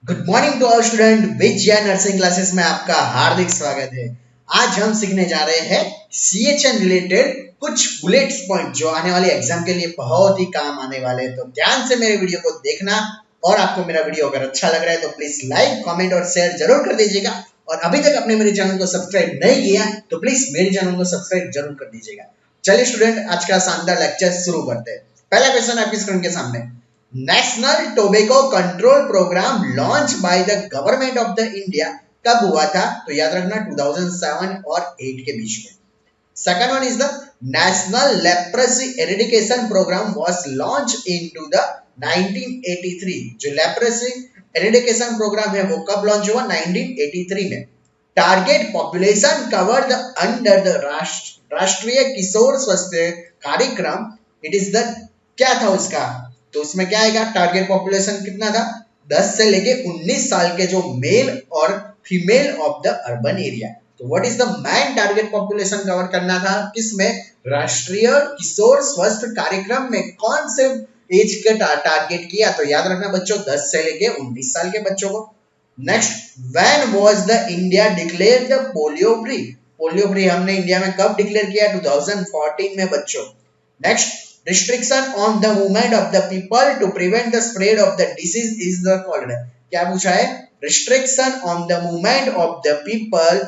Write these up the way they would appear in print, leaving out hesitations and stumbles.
Good morning to all student Vijay nursing classes में आपका हार्दिक स्वागत है। आज हम सीखने जा रहे हैं सीएचएन रिलेटेड कुछ बुलेट्स पॉइंट जो आने वाले एग्जाम के लिए बहुत ही काम आने वाले हैं। तो ध्यान से मेरे वीडियो को देखना और आपको मेरा वीडियो अगर अच्छा लग रहा है तो प्लीज लाइक कमेंट और शेयर जरूर कर दीजिएगा। और अभी तक आपने मेरे चैनल को सब्सक्राइब नहीं किया तो प्लीज मेरे चैनल को सब्सक्राइब जरूर कर दीजिएगा। चलिए स्टूडेंट, आज का शानदार लेक्चर शुरू करते हैं। पहला क्वेश्चन आपकी स्क्रीन के सामने। National tobacco control program launch by the government of the India कब हुआ था? तो याद रखना 2007 और 8 के बीच में। Second one is the national leprosy eradication program was launch into the 1983। जो लेप्रेसी एरेडिकेशन प्रोग्राम है वो कब लॉन्च हुआ? 1983 में। Target population covered under the राष्ट्रीय किशोर स्वास्थ्य कार्यक्रम, इट इज द क्या था उसका? तो उसमें क्या आएगा? टारगेट पॉपुलेशन कितना था? 10 से लेके 19 साल के जो मेल और female of the urban area. तो what is the main target population cover करना था किसमें? राष्ट्रीय किशोर स्वास्थ्य कार्यक्रम में। कौन से एज के टारगेट किया? तो याद रखना बच्चों, 10 से लेके 19 साल के बच्चों को। Next, when was the India declare the polio free? Polio free हमने इंडिया में कब डिक्लेयर किया? 2014 में बच्चों। Next, restriction on the movement of the people to prevent the spread of the disease is the called। क्या पूछा है? restriction on the movement of the people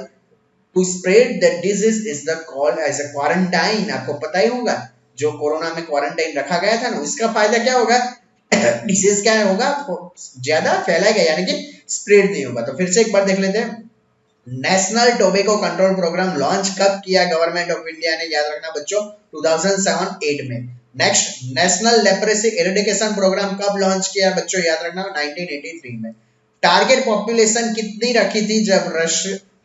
to spread the disease is the called as a quarantine। आपको पता ही होगा जो corona में quarantine रखा गया था ना, उसका फायदा क्या होगा? डिसीज क्या होगा? ज्यादा फैलाएगा, यानी कि स्प्रेड नहीं होगा। तो फिर से एक बार देख लेते हैं। National tobacco control program launch कब किया गवर्नमेंट ऑफ इंडिया ने? याद रखना बच्चों, 2007-8 में। Next, national leprosy eradication program कब लॉन्च किया बच्चों? याद रखना 1983 में। टारगेट पॉपुलेशन कितनी रखी थी जब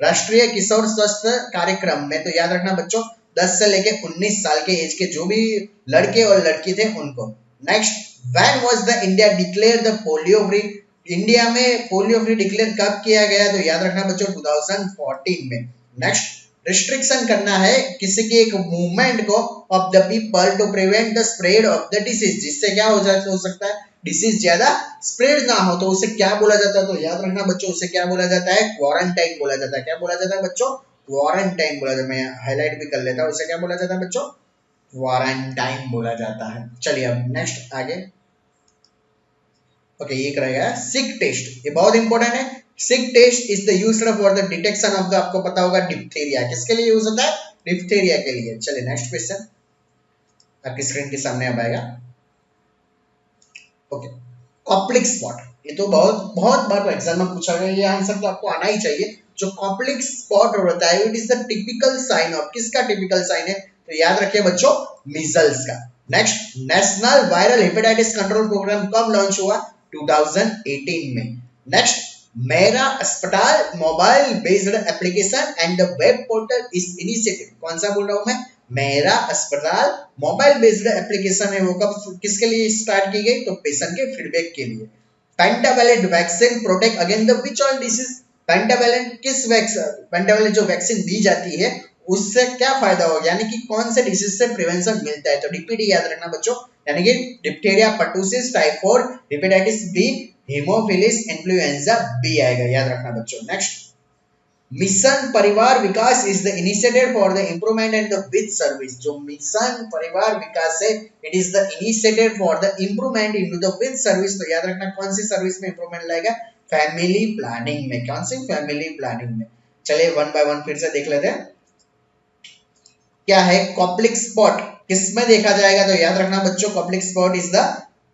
राष्ट्रीय किशोर स्वास्थ्य कार्यक्रम में? तो याद रखना बच्चों, 10 से लेके 19 साल के एज के जो भी लड़के और लड़की थे उनको। Next, when was the India declare the polio free? India में पोलियो फ्री डिक्लेयर कब किया गया? तो याद रखना बच्चों, 2014 में। नेक्स्ट, रिस्ट्रिक्शन करना है किसी की एक मूवमेंट को of the people to prevent the spread of the disease, जिससे क्या हो सकता है? डिसीज ज्यादा स्प्रेड ना हो। तो उसे क्या बोला जाता है? तो याद रखना बच्चों, उसे क्या बोला जाता है? क्वारंटाइन बोला जाता है। क्या बोला जाता है बच्चों? क्वारंटाइन बोला जाता है। मैं हाईलाइट भी कर लेता हूं, उसे क्या बोला जाता है बच्चों? क्वारंटाइन बोला जाता है। चलिए अब नेक्स्ट आगे। ओके, ये रहेगा सिक टेस्ट। ये बहुत इंपॉर्टेंट है। Schick test is the used for the detection of the, आपको पता होगा, डिप्थीरिया। किसके लिए यूज होता है? डिप्थीरिया के लिए। चलिए नेक्स्ट क्वेश्चन आपकी स्क्रीन के सामने अब आएगा। Okay, Koplik spot. ये तो बहुत बहुत बार एग्जाम में पूछा गया, ये आंसर तो आपको आना ही चाहिए। जो कॉप्लिक स्पॉट होता है, it is the typical sign of, किसका टिपिकल साइन है? तो याद रखिए बच्चों, मीजल्स का। Next, national viral hepatitis control programme कब लॉन्च हुआ? 2018 में। नेक्स्ट, मेरा अस्पताल mobile based application and the web portal is initiated. कौन सा बोल रहा हूं मैं? मेरा अस्पताल मोबाइल बेस्ड एप्लीकेशन है, वो कब किसके लिए स्टार्ट की गई? तो पेशेंट के फीडबैक के लिए। Pentavalent vaccine protect against the which all disease? Pentavalent किस वैक्सीन? पेंटावैलेंट जो वैक्सीन दी जाती है उससे क्या फायदा होगा, यानी कि कौन से डिसीज से प्रिवेंशन मिलता है? तो डीपीडी याद रखना बच्चों, यानी कि diphtheria, pertussis, typhoid, hepatitis B, haemophilus influenza B आएगा, याद रखना बच्चों। Next, mission Parivar Vikas is the initiated for the improvement and the which service. जो मिशन परिवार विकास है, it is the initiated for the improvement into the which service. तो याद रखना कौन सी सर्विस में इंप्रूवमेंट लाएगा? फैमिली प्लानिंग में। कौन सी? फैमिली प्लानिंग में। चलिए वन बाय वन फिर से देख लेते हैं। क्या है कॉप्लिक स्पॉट? किसमें देखा जाएगा? तो याद रखना बच्चों, Koplik spot is the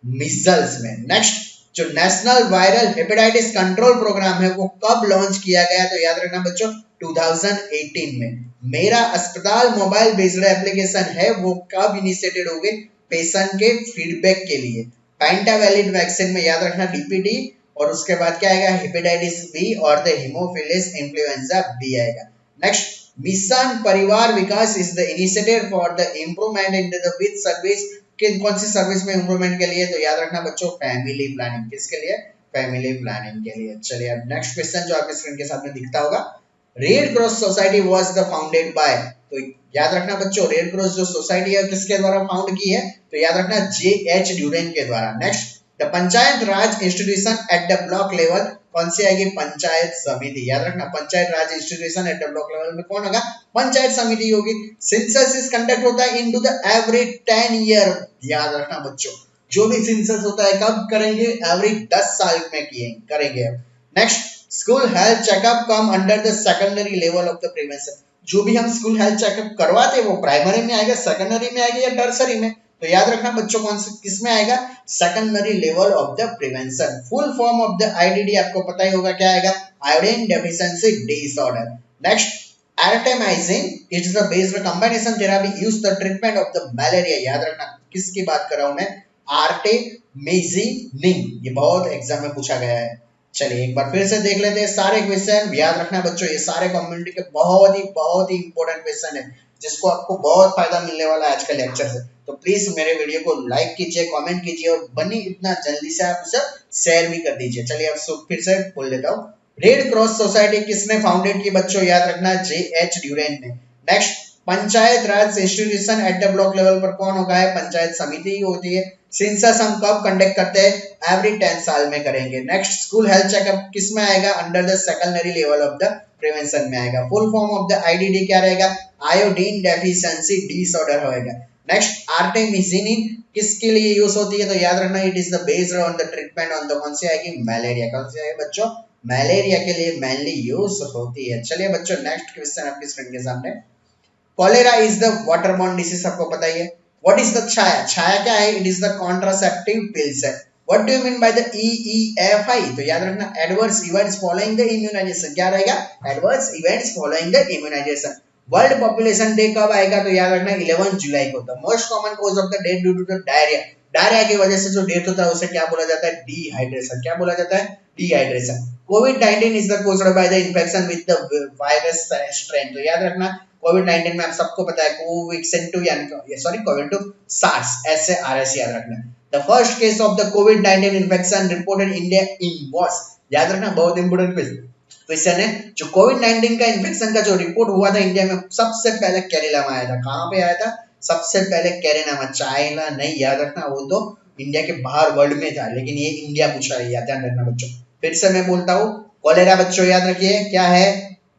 measles में। नेक्स्ट, जो national viral hepatitis control programme है वो कब लॉन्च किया गया? तो याद रखना बच्चों, 2018 में। मेरा अस्पताल मोबाइल बेस्ड एप्लीकेशन है वो कब इनिशिएटेड हो गई? पेशेंट के फीडबैक के लिए। पेंटावैलेंट वैक्सीन में याद रखना डीपीडी, और उसके बाद क्या आएगा? हेपेटाइटिस बी और द हीमोफिलिस इन्फ्लुएंजा बी आएगा। Next, mission Parivar Vikas is the initiated for the improvement in the which service. कौन सी सर्विस में इंप्रूवमेंट के लिए? तो याद रखना बच्चों, फैमिली प्लानिंग। किसके लिए? फैमिली प्लानिंग के लिए। चलिए अब नेक्स्ट क्वेश्चन जो आपके स्क्रीन के सामने दिखता होगा। Red cross society was the founded by. तो याद रखना बच्चों, रेड क्रॉस जो सोसाइटी है किसके द्वारा फाउंड की है? तो याद रखना, जे एच ड्यूरेन के द्वारा। Next, the panchayat raj institution at the block level कौन सी आएगी? पंचायत समिति। याद रखना, panchayat raj institution at the block level में कौन होगा? पंचायत समिति होगी। सेंसस इज कंडक्ट होता है इनटू द एवरी 10 ईयर। याद रखना बच्चों, जो भी सेंसस होता है कब करेंगे? एवरी 10 साल में करेंगे। Next, school health checkup come under the secondary level of the prevention. जो भी हम स्कूल हेल्थ चेकअप करवाते हैं वो प्राइमरी में आएगा, सेकेंडरी में आएगा या टर्सरी में? तो याद रखना बच्चों, कौन से किस में आएगा? Secondary level of the prevention. Full form of the IDD आपको पता ही होगा, क्या आएगा? Iodine deficiency disorder. Next, artemisinin it is the based combination therapy used the treatment of the malaria. याद रखना, किसकी बात कर रहा हूं मैं? आर्टेमिसिनिन। ये बहुत एग्जाम में पूछा गया है। चलिए एक बार फिर से देख लेते हैं सारे क्वेश्चन। याद रखना बच्चों, ये सारे कम्युनिटी के बहुत ही इंपॉर्टेंट क्वेश्चन है, जिसको आपको बहुत फायदा मिलने वाला है आज के लेक्चर से। तो प्लीज मेरे वीडियो को लाइक कीजिए, कमेंट कीजिए और बनी इतना जल्दी से आप उसे शेयर भी कर दीजिए। चलिए अब फिर से बोल लेता हूँ। रेड क्रॉस सोसाइटी किसने फाउंडेड की बच्चों? याद रखना, J.H. ड्यूरेन ने। Next, panchayat raj institution at the block level पर कौन होगा? है पंचायत समिति ही होती है। सेंसस हम कब कंडक्ट करते हैं? एवरी 10 साल में करेंगे। नेक्स्ट, स्कूल हेल्थ चेकअप किस में आएगा? Under the secondary level of the prevention में आएगा। Full form of the IDD क्या रहेगा? आयोडीन डेफिशिएंसी डिसऑर्डर होएगा। नेक्स्ट, आर्टेमिसिनिन किसके लिए यूज होती है? तो याद रखना, it is the based on the treatment on the कौन सी आएगी? मलेरिया। कौन सी आएगी बच्चों? मलेरिया के लिए मेनली यूज होती है। चलिए बच्चों, नेक्स्ट क्वेश्चन आपकी स्क्रीन के सामने। Cholera is the waterborne disease, आपको पता ही है। What is the Chhaya? Chhaya क्या है? It is the contraceptive pills है। What do you mean by the EEFI? तो याद रखना, adverse events following the immunisation. क्या रहेगा? Adverse events following the immunisation. World population day कब आएगा? तो याद रखना 11 जुलाई को। The most common cause of the death due to the diarrhoea. Diarrhoea की वजह से जो डेथ होता है उसे क्या बोला जाता है? डिहाइड्रेशन। क्या बोला जाता है? Dehydration. COVID-19 is the caused by the infection with the virus strain। तो याद रखना, COVID-19 में आप सबको पता है कोविड-2 यानी सॉरी कोविड-2 SARS SARS याद रखना। The first case of the COVID-19 infection reported in India in was। याद रखना, बहुत इंपोर्टेंट क्वेश्चन है। जो COVID-19 का इन्फेक्शन का जो रिपोर्ट हुआ था इंडिया में, सबसे पहले केरला में आया था। कहां पे आया था? सबसे पहले केरला में। चाइना नहीं, याद रखना, वो तो इंडिया के बाहर वर्ल्ड में था, लेकिन ये इंडिया पूछा है, याद रखना बच्चों। फिर से मैं बोलता हूँ, कॉलेरा बच्चों याद रखिए क्या है?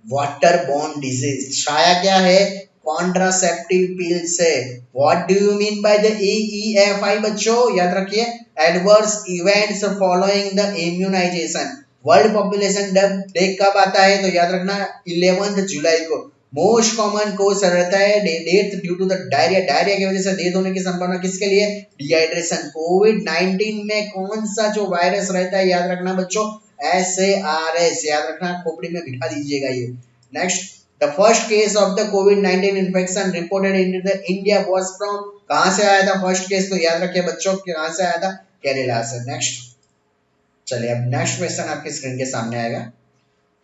Waterborne disease. छाया क्या है? कॉन्ट्रासेप्टिव पिल्स है। What do you mean by the EEFI बच्चों? याद रखिए, adverse events following the immunisation. World population day कब आता है? तो याद रखना 11 जुलाई को। मोस्ट कॉमन कोज रहता है death due to the diarrhoea. Diarrhoea की वजह से डेथ होने की संभावना किसके लिए? डिहाइड्रेशन। कोविड-19 में कौन सा जो वायरस रहता है? याद रखना बच्चों, SARS। याद रखना, खोपड़ी में बिठा दीजिएगा ये। Next, the first case of the covid infection reported in the India was from. कहां से आया था फर्स्ट केस? तो याद रखिए बच्चों, कहां से आया था? केरला से। नेक्स्ट, चलिए अब नेक्स्ट क्वेश्चन आपके स्क्रीन के सामने आएगा।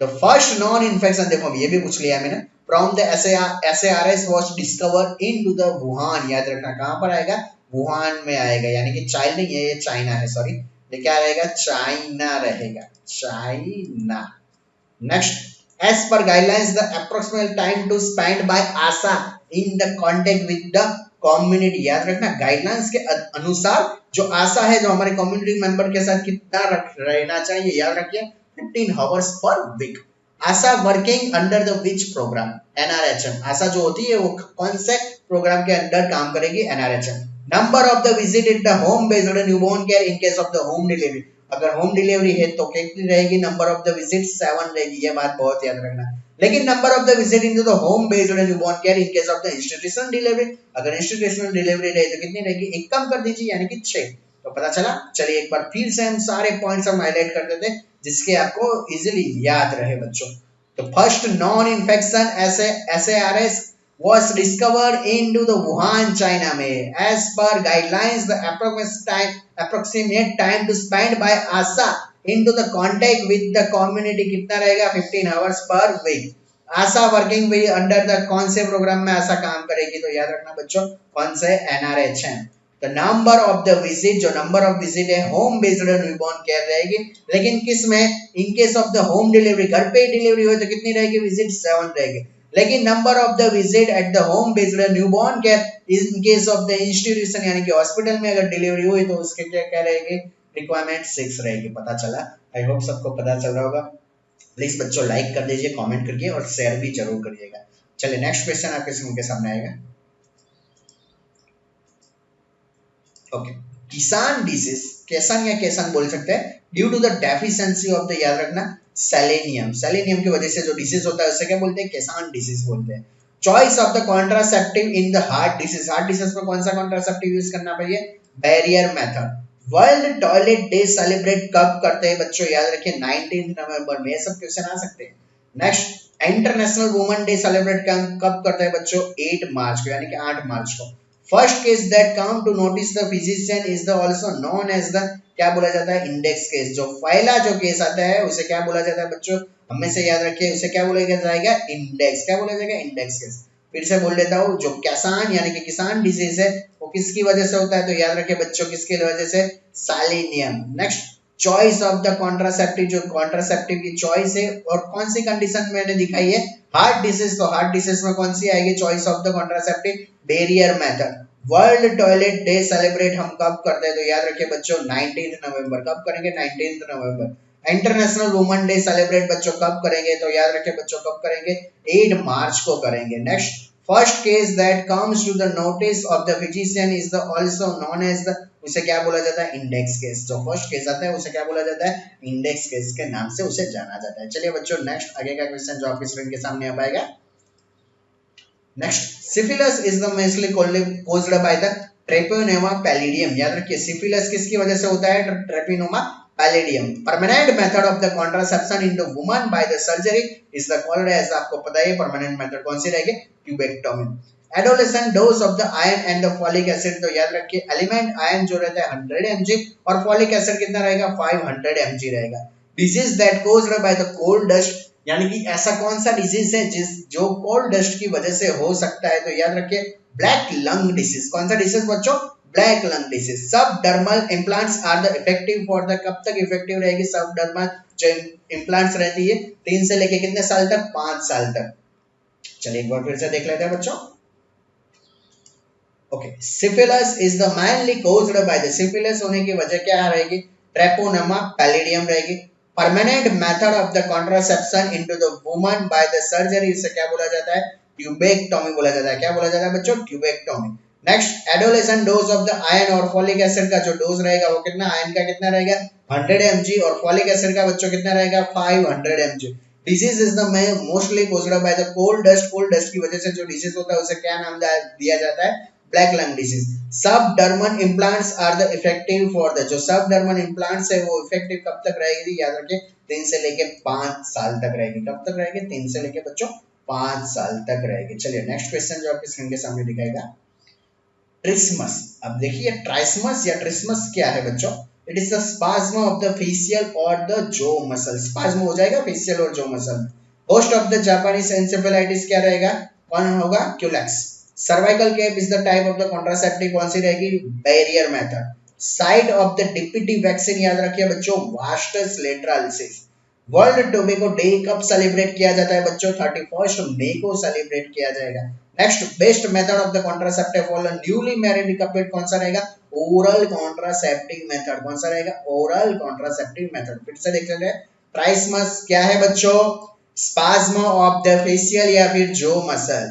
द फर्स्ट नॉन इन्फेक्शन, देखो ये भी पूछ लिया मैंने, from the SARS was discovered into the Wuhan. याद रखना, कहां पर आएगा? वुहान में आएगा, यानी कि चाइल्ड नहीं है, ये चाइना है, सॉरी, ये क्या रहेगा? चाइना रहेगा, China. Next, as per guidelines the approximate time to spend by ASA in the contact with the community। याद रखना, गाइडलाइंस के अनुसार जो आशा है, जो हमारे कम्युनिटी मेंबर के साथ कितना रहना चाहिए, याद रखिए 15 hours per week. ASHA working under the which programme? NRHM। ASHA जो होती है वो कौन से प्रोग्राम के अंडर काम करेगी? NRHM। Number of the visit in the home based newborn care in case of the home delivery. अगर होम डिलीवरी है तो कितनी रहेगी? नंबर ऑफ द विजिट 7 रहेगी, ये बात बहुत याद रखना। लेकिन number of the visit into the home based newborn care in case of the institutional delivery, अगर इंस्टीट्यूशनल डिलीवरी रहे तो कितनी रहेगी? एक कम कर दीजिए, यानी कि 6। तो पता चला। चलिए एक बार फिर से हम सारे पॉइंट्स हम हाईलाइट कर देते हैं, जिसके आपको इजीली याद रहे बच्चों। तो first non infection SARS was discovered into the Wuhan, China में। As per guidelines, the approximate time to spend by ASA into the contact with the community कितना रहेगा? 15 hours per week। ASA working with under the कौन से programme में ASA काम करेगी? तो याद रखना बच्चों, कौन से? NRHM। The number of the visit, जो नंबर ऑफ विजिट है होम बेस्ड न्यूबॉर्न केयर रहेगी, लेकिन किस में? In case of the home delivery, घर पे डिलीवरी हो तो कितनी रहेगी? विजिट 7 रहेगी। लेकिन number of the visit at the home based newborn care in case of the institution, यानी कि हॉस्पिटल में अगर डिलीवरी हुई तो उसके क्या रहेगी? रिक्वायरमेंट 6 रहेगी। पता चला? आई होप सबको पता चल रहा होगा। प्लीज बच्चों लाइक कर दीजिए, कमेंट करिए और शेयर भी जरूर करिएगा। चलिए नेक्स्ट क्वेश्चन आपके स्क्रीन के सामने आएगा। ओके, किसान डिसीज, किसान या किसान बोल सकते हैं, due to the deficiency of the, याद रखना, सेलेनियम। सेलेनियम की वजह से जो डिसीज होता है उसे क्या बोलते हैं? किसान डिसीज बोलते हैं। Choice of the contraceptive in the heart disease, heart disease में कौन सा कॉन्ट्रासेप्टिव यूज करना चाहिए? Barrier method. World toilet day celebrate कब करते हैं बच्चों? याद रखिए 19 नवंबर में। ये सब क्वेश्चन आ सकते हैं। Next, international women day celebrate कब करते हैं बच्चों? 8 मार्च को, यानी कि 8 मार्च को। First case that come to notice the physician is the also known as the, क्या बोला जाता है? Index case. जो पहला जो केस आता है उसे क्या बोला जाता है बच्चों? हमेशा याद रखिए, उसे क्या बोला जाएगा? इंडेक्स। क्या बोला जाएगा? Index case. फिर से बोल देता हूँ, जो किसान यानी कि किसान डिजीज है वो किसकी वजह से होता है? तो याद रखिए बच्चों, किसकी वजह से? Selenium. Next, choice of the contraceptive, जो कॉन्ट्रासेप्टिव की चॉइस है और कौन सी कंडीशन मैंने दिखाई है? Heart disease. तो हार्ट डिसीज में कौन सी आएगी choice of the contraceptive? Barrier method. World toilet day celebrate हम कब करते हैं? तो याद रखिए बच्चों 19 नवंबर। कब करेंगे? 19 नवंबर। इंटरनेशनल वुमेन डे सेलिब्रेट बच्चों कब करेंगे? तो याद रखिए बच्चों कब करेंगे? 8 मार्च को करेंगे। Next, first case that comes to the notice of the physician is the also known as the, उसे क्या बोला जाता है? Index case. जो फर्स्ट केस आता है उसे क्या बोला जाता है? इंडेक्स केस के नाम से उसे जाना जाता है। चलिए बच्चों नेक्स्ट आगे का क्वेश्चन जो आपके स्क्रीन के सामने आ पाएगा। Next, syphilis is the mostly caused by the treponema pallidum. याद रखिए सिफिलिस किसकी वजह से होता है? Treponema pallidum. Permanent method of the contraception in the woman by the surgery is the called as, आपको पता है परमानेंट मेथड कौन सी रहेगी? Tubectomy. Adolescent dose of the iron and the folic acid, तो याद रखिए एलिमेंट आयरन जो रहता है 100 mg और फॉलिक एसिड कितना रहेगा? 500 mg रहेगा। Disease that caused by the cold dust, यानी कि ऐसा कौन सा डिजीज है जो कोल्ड डस्ट की वजह से हो सकता है? तो याद रखिए ब्लैक लंग डिसीज। कौन सा डिसीज बच्चों? Black lung disease. Subdermal implants are the effective for the, कब तक इफेक्टिव रहेगी सब डर्मल जो इम्प्लांट्स रहती है? 3 से लेके कितने साल तक? 5 साल तक। चलिए एक बार फिर से देख लेते हैं बच्चों। Okay, syphilis is the mainly caused by the, syphilis होने की वजह क्या रहेगी? ट्रेपोनोमा पैलिडियम रहेगी। Permanent method of the contraception into the woman by the surgery, इसे क्या बोला जाता है? ट्यूबेक्टोमी बोला जाता है। क्या बोला जाता है बच्चों? Tubectomy. Next, adolescent dose of the iron और फॉलिक एसिड का जो डोज रहेगा वो कितना? आयरन का कितना रहेगा? 100 mg और फॉलिक एसिड का बच्चों कितना रहेगा? 500 mg। Disease is the mostly caused by the cold dust। Cold dust की वजह से जो डिजीज होता है उसे क्या नाम दिया जाता है? Black lung disease. Subdermal implants are the effective for the, जो सब डर्मल इम्प्लांट्स है वो इफेक्टिव कब तक रहेगी? याद रखिए 3 से लेके 5 साल तक रहेगी। कब तक रहेगी? 3 से लेके बच्चों 5 साल तक रहेगी। चलिए नेक्स्ट क्वेश्चन जो आपके स्क्रीन के सामने दिखाएगा, ट्रिस्मस। अब देखिए ट्राइसमस या ट्रिस्मस क्या है बच्चों? It is the spasm of the facial और द जो मसल। स्पाज्म हो जाएगा फेशियल और जो muscle. Host of the Japanese encephalitis क्या रहेगा? कौन होगा? Culex. Cervical cap is the type of the contraceptive, कौन सी रहेगी? Barrier method. Site of the DPT vaccine याद रखिए बच्चों, वास्टस लेटरालिसिस। वर्ल्ड टोबैको डे कब सेलिब्रेट किया जाता है बच्चों? 31 मई को सेलिब्रेट किया जाएगा। Next, best method of the contraceptive for newly married couple कौन सा रहेगा? Oral contraceptive method. कौन सा रहेगा? Oral contraceptive method. फिर से देख लेते हैं, ट्राइसमस क्या है बच्चों? स्पाज्म ऑफ द फेशियल या फिर जो मसल।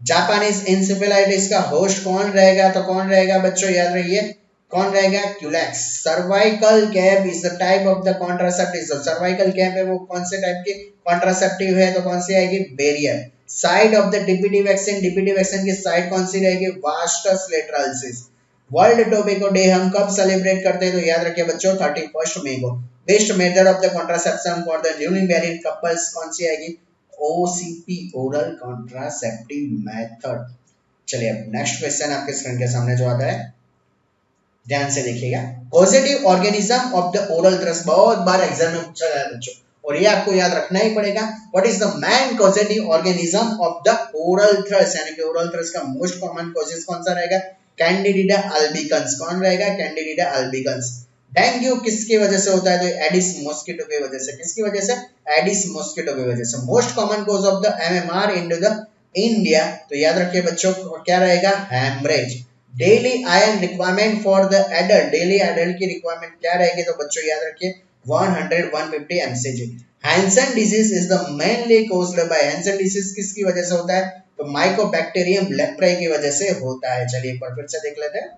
जापानीज एन्सेफेलाइटिस का होस्ट कौन रहेगा? तो कौन रहेगा बच्चों? याद रखिए कौन रहेगा? Culex. Cervical cap is the type of the contraceptive. Cervical cap है वो कौन से टाइप की कॉन्ट्रासेप्टिव है? तो कौन सी आएगी? Barrier. Side of the DPT vaccine, DPT vaccine की साइड कौन सी रहेगी? वास्टस लेटरालिसिस। वर्ल्ड टोबैको डे हम कब सेलिब्रेट करते हैं? तो याद रखिए बच्चों 31 मई को। Best method of the contraception for the newly married couples कौन सी आएगी? OCP, oral contraceptive method. चलिए अब नेक्स्ट क्वेश्चन आपके स्क्रीन के सामने जो आता है ध्यान से देखिएगा। Positive organism of the oral thrust, बहुत बार एग्जाम में पूछा गया बच्चों और ये आपको याद रखना ही पड़ेगा। What is the main positive organism of the oral thrust, यानी कि ओरल थ्रस्ट का मोस्ट कॉमन कॉजेस कौन सा रहेगा? कैंडिडिडा अल्बिकन्स। कौन रहेगा? कैंडिडिडा अल्बिकन्स। डेंगू किसकी वजह से होता है? तो एडिस मॉस्किटो की वजह से। किसकी वजह से? एडिस मॉस्किटो की वजह से। Most common cause of the MMR in the India, तो याद रखिए बच्चों क्या रहेगा? Haemorrhage. Daily iron requirement for the adult, daily adult की रिक्वायरमेंट क्या रहेगी तो बच्चों याद रखिए 100-150 mcg। Hansen disease is the mainly caused by, Hansen disease किसकी वजह से होता है तो माइकोबैक्टीरियम लेप्राई की वजह से होता है। चलिए एक बार फिर से देख लेते हैं,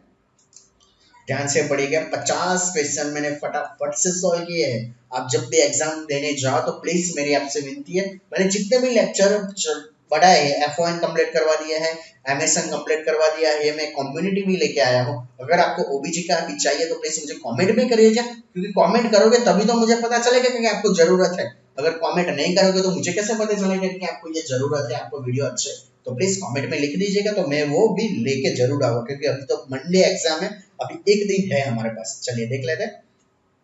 ध्यान से पढ़िएगा। 50 क्वेश्चन मैंने फटाफट से सॉल्व किए हैं। आप जब भी एग्जाम देने जाओ तो प्लीज मेरी आपसे विनती है, मैंने जितने भी लेक्चर पढ़ा है, F1 कंप्लीट करवा दिया है, MSN कंप्लीट करवा दिया है, मैं कम्युनिटी भी लेके आया हूँ। अगर आपको ओबीजी का भी चाहिए तो प्लीज मुझे कमेंट में करिएगा, क्योंकि कमेंट करोगे तभी तो मुझे पता चलेगा कि आपको जरूरत है। अगर कमेंट नहीं करोगे तो मुझे कैसे पता चलेगा कि आपको ये जरूरत है, आपको वीडियो अच्छे, तो प्लीज कमेंट में लिख दीजिएगा तो मैं वो भी लेके जरूर आऊंगा, क्योंकि अभी तो मंडे एग्जाम है, अभी एक दिन है हमारे पास। चलिए देख लेते हैं।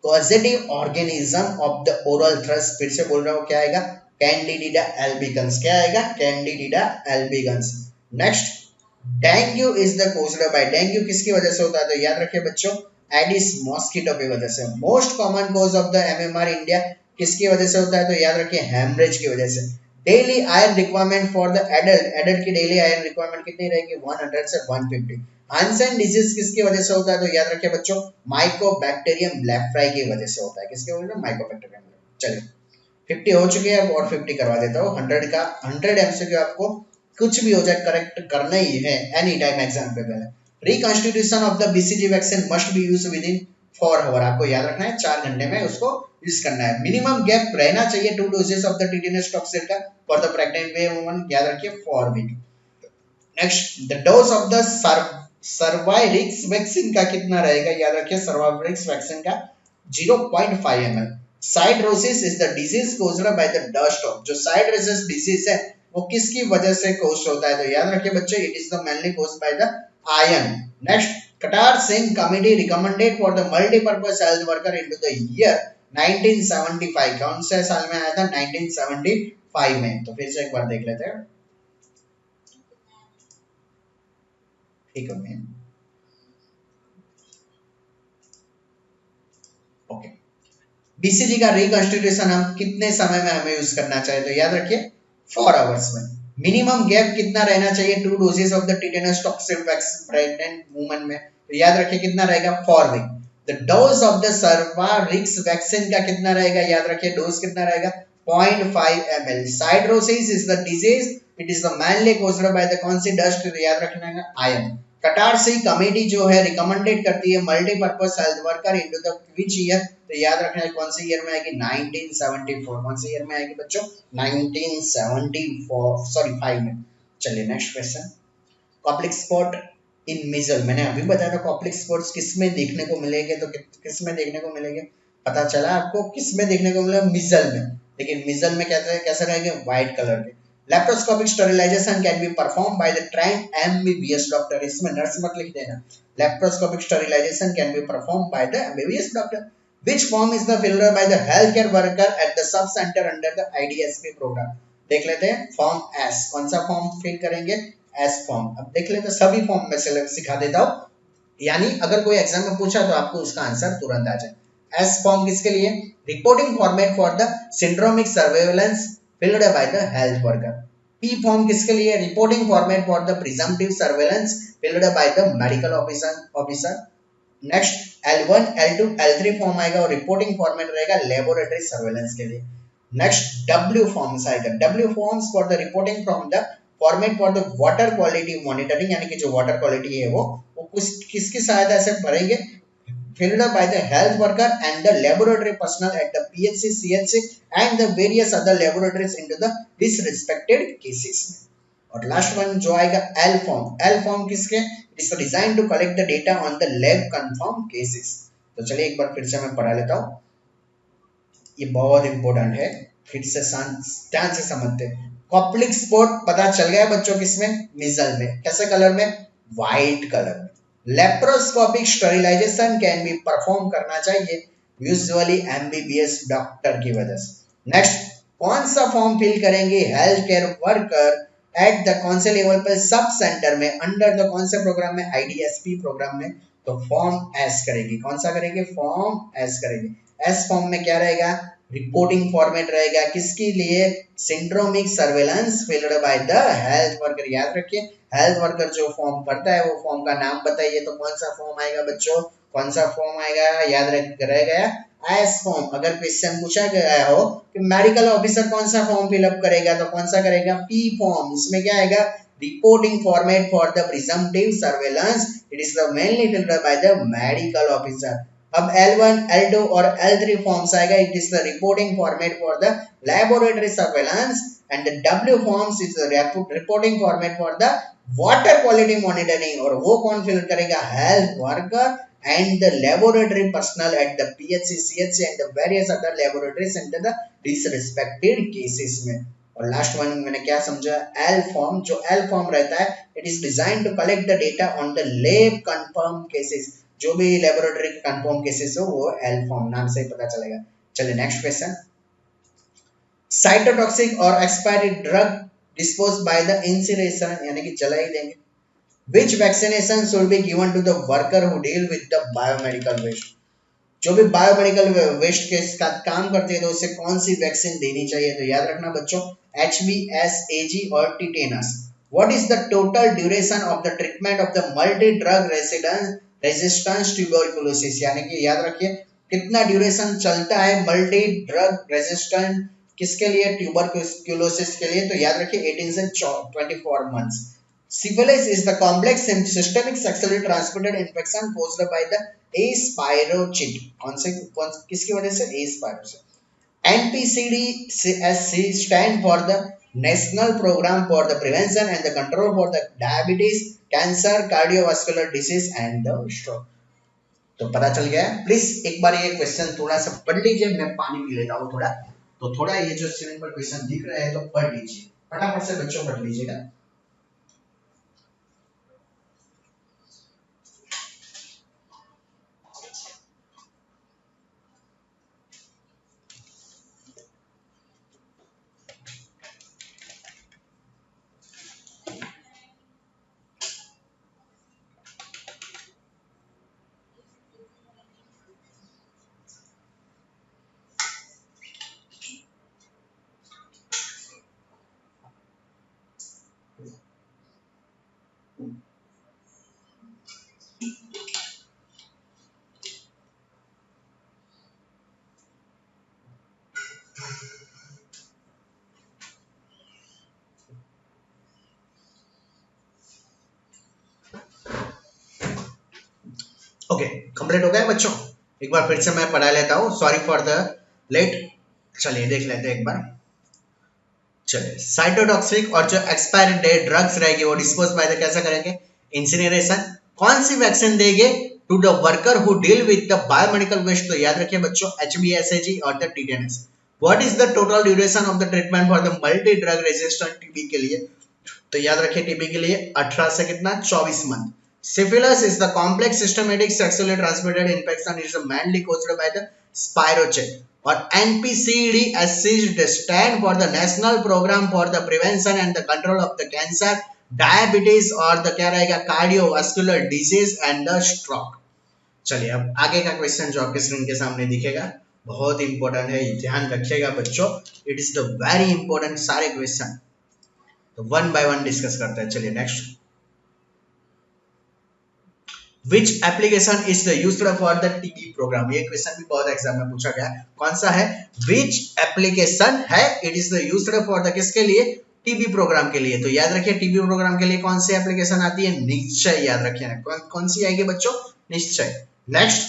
Positive organism of the oral thrust, फिर से बोल रहा हूँ क्या आएगा, कैंडिडिडा एल्बिगन्स। क्या आएगा, candida albicans. Next, dengue is the caused by, dengue किसकी वजह से होता है तो याद रखिए बच्चों एडिस मॉस्किटो की वजह से। Most common cause of the MMR India किसकी वजह से होता है तो याद रखिए हेमरेज की वजह से। Daily iron requirement for the adult, adult की डेली आयरन रिक्वायरमेंट कितनी रहेगी 100 से 150। हैंसन डिजीज किसकी वजह से होता है तो याद रखिए बच्चों माइकोबैक्टीरियम लेप्राई की वजह से होता है। किसकी वजह से, माइकोबैक्टीरियम। चलिए 50 हो चुके हैं और 50 करवा देता हूँ। 100 का 100 एमसीक्यू आपको कुछ भी हो जाए करेक्ट करना ही है एनी टाइम एग्जाम पे। पहले reconstitution of the BCG vaccine must be used with in 4 hour, आपको याद रखना है 4 घंटे में उसको यूज करना है। मिनिमम गैप रहना चाहिए 2 doses of the tetanus toxin का फॉर द प्रेग्नेंट वुमन, याद रखिए 4 week. Next, the dose of the Cervarix vaccine का कितना रहेगा, याद रखिए सर्वाइरिक्स वैक्सीन का 0.5 ml। Cytosis is the disease caused by the dust of, जो साइटोसिस डिजीज है वो किसकी वजह से कॉज होता है तो याद रखिए बच्चों it is the mainly caused by the iron. Next, Kartar Singh committee recommended for the multipurpose health worker into the year 1975, कौन से साल में आया था 1975 में। तो फिर से एक बार देख लेते हैं, ठीक है ओके। बीसीजी का रिकॉन्स्टिट्यूशन हम कितने समय में हमें यूज करना चाहिए तो याद रखिए 4 आवर्स में। मिनिमम गैप कितना रहना चाहिए 2 doses of the tetanus toxin vaccine pregnant woman में, तो याद रखिए कितना रहेगा 4 week. The dose of the Cervarix vaccine का कितना रहेगा, याद रखिए डोज कितना रहेगा 0.5 ml। Cytosis is the disease, it is the mainly caused by the कौन सी डस्ट, याद रखना है आयरन। कटार सिंह कमेटी जो है रिकमेंडेड करती है multipurpose health worker into the which year, तो याद रखना है कौन से ईयर में आएगी 1974। कौन से ईयर में आएगी बच्चों 1974 सॉरी 5 में। चलिए next question, Koplik spot in missile, मैंने अभी बताया था कॉप्लिक स्पॉट्स किस में देखने को मिलेंगे तो किस में देखने को मिलेंगे, पता चला आपको किस में देखने को मिलेगा, मिजल में। लेकिन मिजल में कैसे रहेंगे, व्हाइट कलर के। Laparoscopic sterilisation can be perform by the trained MBBS doctor, इसमें नर्स मत लिख देना। Laparoscopic sterilisation can be perform by the MBBS doctor. Which form is the filled by the healthcare worker at the sub center under the IDSP program? देख लेते हैं form S, कौन सा form fill करेंगे, S form. अब देख लेते हैं सभी फॉर्म में से सिखा देता हूँ, यानी अगर कोई एग्जाम में पूछा तो आपको उसका आंसर तुरंत आ जाए। एस फॉर्म किसके लिए, reporting format for the syndromic surveillance filled by the health worker. P form किसके लिए, reporting format for the presumptive surveillance filled by the medical officer. Next L1, L2, L3 form आएगा और reporting format रहेगा laboratory surveillance के लिए। Next W forms आएगा, W forms for the reporting from the format for the water quality monitoring, यानी कि जो water quality है वो किसकी सहायता से भरेंगे, filled by the health worker and the laboratory personnel at the PHC, CHC and the various other laboratories into the this respected cases। और लास्ट वन जो आएगा एल फॉर्म, एल फॉर्म किसके, it is design to collect the data on the lab confirm cases. तो चलिए एक बार फिर से मैं पढ़ा लेता हूँ, ये बहुत इंपॉर्टेंट है, फिर से ध्यान से समझते हैं। कॉप्लिक स्पॉट पता चल गया बच्चों किसमें, मिजल में, कैसे कलर में, व्हाइट कलर में। Laparoscopic sterilisation can be perform करना चाहिए यूजुअली एमबीबीएस डॉक्टर की वजह से। नेक्स्ट, कौन सा फॉर्म फिल करेंगे health care worker at the कौन से लेवल पर, सब सेंटर में, अंडर द कौन से प्रोग्राम में, आईडीएसपी प्रोग्राम में, तो फॉर्म एस करेगी। कौन सा करेंगे, फॉर्म एस करेंगे। एस फॉर्म में क्या रहेगा, रिपोर्टिंग फॉर्मेट रहेगा किसके लिए, syndromic surveillance filled by the health worker. याद रखिए हेल्थ वर्कर जो फॉर्म भरता है वो फॉर्म का नाम बताइए, तो कौन सा फॉर्म आएगा बच्चों, कौन सा फॉर्म आएगा, याद रह गया एस फॉर्म। अगर क्वेश्चन पूछा गया हो कि मेडिकल ऑफिसर कौन सा फॉर्म फिलअप करेगा तो कौन सा करेगा, पी फॉर्म। इसमें क्या आएगा, reporting format for the presumptive surveillance, it is the mainly filled by the medical officer। अब L1, L2 और L3 forms आएगा, it is the reporting format for the laboratory surveillance, and the W forms is the reporting format for the water quality monitoring। और वो कौन fill करेगा, health worker and the laboratory personnel at the PHC, CHC and the various other laboratories under the these respected cases में। और last one मैंने क्या समझा, L form. जो एल फॉर्म रहता है it is design to collect the data on the lab confirm cases. जो भी लेबोरेटरी कंफर्म केसेस हो वो एल फॉर्म नाम से ही पता चलेगा। चलिए नेक्स्ट क्वेश्चन, साइटोटॉक्सिक और expiry drug dispose by the incineration, यानी कि जला ही देंगे। Which vaccination should be given to the worker who deal with the biomedical waste. जो भी बायोमेडिकल वेस्ट के साथ काम करते हैं तो उसे कौन सी वैक्सीन देनी चाहिए, तो याद रखना बच्चों HBsAg और tetanus. What is the total duration of the treatment of the multi drug resistance tuberculosis, यानी कि याद रखिए कितना ड्यूरेशन चलता है मल्टी ड्रग रेजिस्टेंट किसके लिए, ट्यूबरकुलोसिस के लिए, तो याद रखिए 18 से 24 months. Syphilis is the complex systemic sexually transmitted infection caused by the A spirochete। किसकी वजह से, A spirochete। NPCDSC stand for the National Program for the Prevention and the Control for the Diabetes, Cancer, Cardiovascular Disease and the Stroke। तो पता चल गया। Please एक बार ये question थोड़ा सा पढ़ लीजिए, मैं पानी पी लेता हूँ थोड़ा। तो थोड़ा ये जो स्क्रीन पर क्वेश्चन दिख रहा है तो पढ़ लीजिए, फटाफट से बच्चों पढ़ लीजिएगा। ओके कंप्लीट हो गया बच्चों। एक बार फिर से मैं पढ़ा लेता हूँ, सॉरी फॉर द लेट। चलिए देख लेते हैं एक बार। चलिए साइटोटॉक्सिक और जो एक्सपायरी डेट ड्रग्स रहेगी वो डिस्पोज बाय द कैसा करेंगे, इंसिनरेशन। कौन सी वैक्सीन देंगे to the worker who deal with the biomedical waste, तो याद रखिए बच्चों HBsAg और the tetanus. What is the total duration of the treatment for the multi drug resistant TB के लिए, तो याद रखिए टीबी के लिए 18 से कितना 24 month. Syphilis is the complex systematic sexually transmitted infection. It is mainly caused by the spirochete। और NPCDSC stand for the National Program for the Prevention and the Control of the Cancer, Diabetes और the क्या रहेगा Cardiovascular Disease and the Stroke। चलिए अब आगे का question जो आपके स्क्रीन के सामने दिखेगा बहुत इंपॉर्टेंट है, ध्यान रखिएगा बच्चों। It is the very important सारे क्वेश्चन, तो वन बाय वन डिस्कस करते हैं। चलिए next, Which application is used for the TB program? ये क्वेश्चन भी बहुत एग्जाम में पूछा गया, कौन सा है, Which application है it is used for the किसके लिए, टीबी प्रोग्राम के लिए। तो याद रखिए टीबी प्रोग्राम के लिए कौन सी एप्लीकेशन आती है, निश्चय। याद रखिए कौन सी आएगी बच्चों, निश्चय। Next,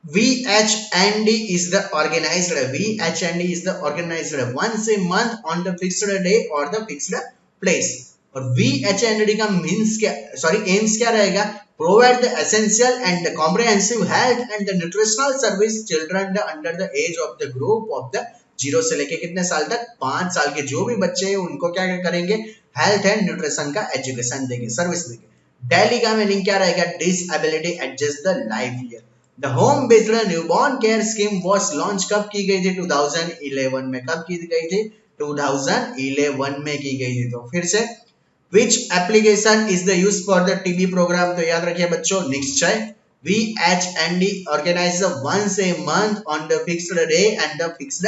VHND is the organized, VHND is the organized once a month on the fixed day or the fixed place। और VHND का मीन्स क्या, सॉरी एम्स क्या रहेगा, provide the essential and the comprehensive health and the nutritional service children under the age of the group of the 0 से लेके कितने साल तक, 5 साल के जो भी बच्चे हैं उनको क्या करेंगे, हेल्थ एंड न्यूट्रिशन का एजुकेशन देंगे, सर्विस देंगे। डेली का मीनिंग क्या रहेगा, disability adjust the life year. The home based newborn care scheme was launch कब की गई थी, 2011 में। कब की गई थी, 2011 में की गई थी। तो फिर से Which application is the use for the TB program, तो याद रखिए बच्चों निश्चय VHND organized once a month on the fixed day and the fixed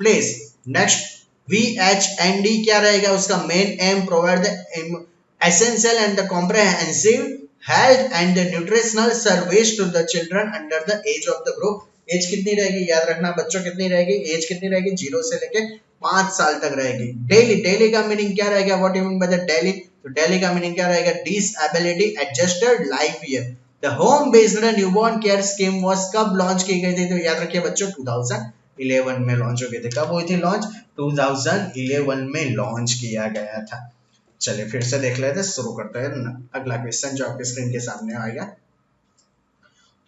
place. Next, VHND क्या रहेगा उसका main M, provide the essential and the comprehensive health and the nutritional service to the children under the age of the group. Age कितनी रहेगी याद रखना बच्चों, कितनी रहेगी एज, कितनी रहेगी 0 से लेके 5 साल तक रहेगी. डेली, डेली का मीनिंग क्या रहेगा, what you mean by the daily, तो डेली का मीनिंग क्या रहेगा, disability adjusted life year. The home based newborn care scheme was कब लॉन्च की गई थी, तो याद रखिए बच्चों 2011 में लॉन्च हो गई थी. कब हुई थी लॉन्च, 2011 में लॉन्च किया गया था. चलिए फिर से देख लेते हैं, शुरू करते हैं अगला क्वेश्चन जो आपके स्क्रीन के सामने आएगा.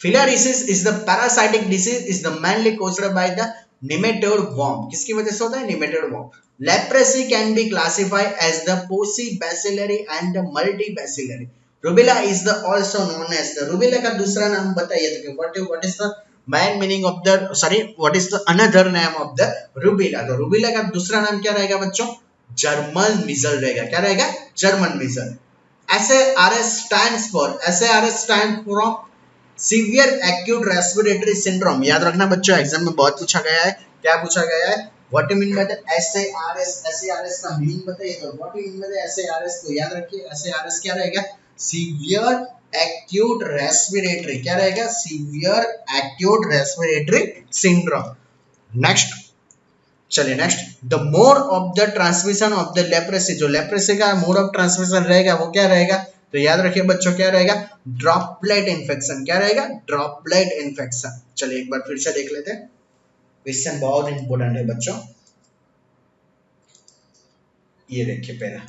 Filariasis is the parasitic disease is the mainly caused by the nematode worm. किसकी वजह से होता है, nematode worm. Leprosy can be classified as the paucibacillary and the multibacillary. Rubella is the also known as the rubella का दूसरा नाम बताइए तो what is the main meaning of the what is the another name of the rubella. तो rubella का दूसरा नाम क्या रहेगा बच्चों, जर्मन मिजल रहेगा. क्या रहेगा, German missile. SARS stands for severe acute respiratory syndrome. याद रखना बच्चों, एग्जाम में बहुत पूछा गया है. क्या पूछा गया है, what you mean by the SARS. SARS का मीनिंग बताइए तो what you mean by the SARS. तो याद रखिए SARS क्या रहेगा, सीवियर एक्यूट रेस्पिरेटरी. क्या रहेगा, severe acute respiratory syndrome. Next, चलिए next, the mode of the transmission of the leprosy. जो लेप्रेसी का मोड ऑफ ट्रांसमिशन रहेगा वो क्या रहेगा, तो याद रखिए बच्चों क्या रहेगा, ड्रॉपलेट इन्फेक्शन. क्या रहेगा, ड्रॉपलेट इन्फेक्शन. चलिए एक बार फिर से देख लेते हैं, क्वेश्चन बहुत इंपॉर्टेंट है बच्चों. ये देखिए पहला,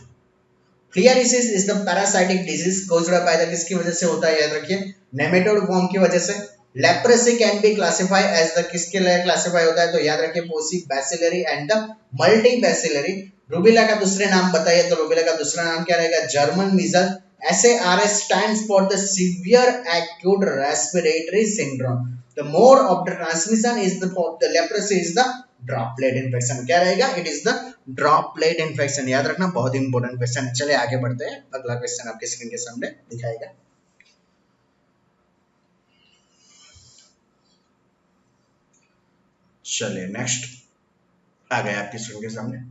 filariasis is the parasitic disease caused by the, किसकी वजह से होता है, याद रखिए नेमेटोड वर्म की वजह से. Leprosy can be classify as the, किसके लिए क्लासिफाई होता है, तो याद रखिए paucibacillary and the multibacillary. Rubella का दूसरे नाम बताइए, तो रूबेला का दूसरा नाम क्या रहेगा, German मीजल. SARS stands for the severe acute respiratory syndrome. The mode of the transmission is the of the leprosy is the droplet infection. क्या रहेगा, it is the droplet infection. याद रखना, बहुत इंपॉर्टेंट क्वेश्चन है. चलिए आगे बढ़ते हैं, अगला क्वेश्चन आपके स्क्रीन के सामने दिखाएगा. चलिए नेक्स्ट आ गया आपके स्क्रीन के सामने.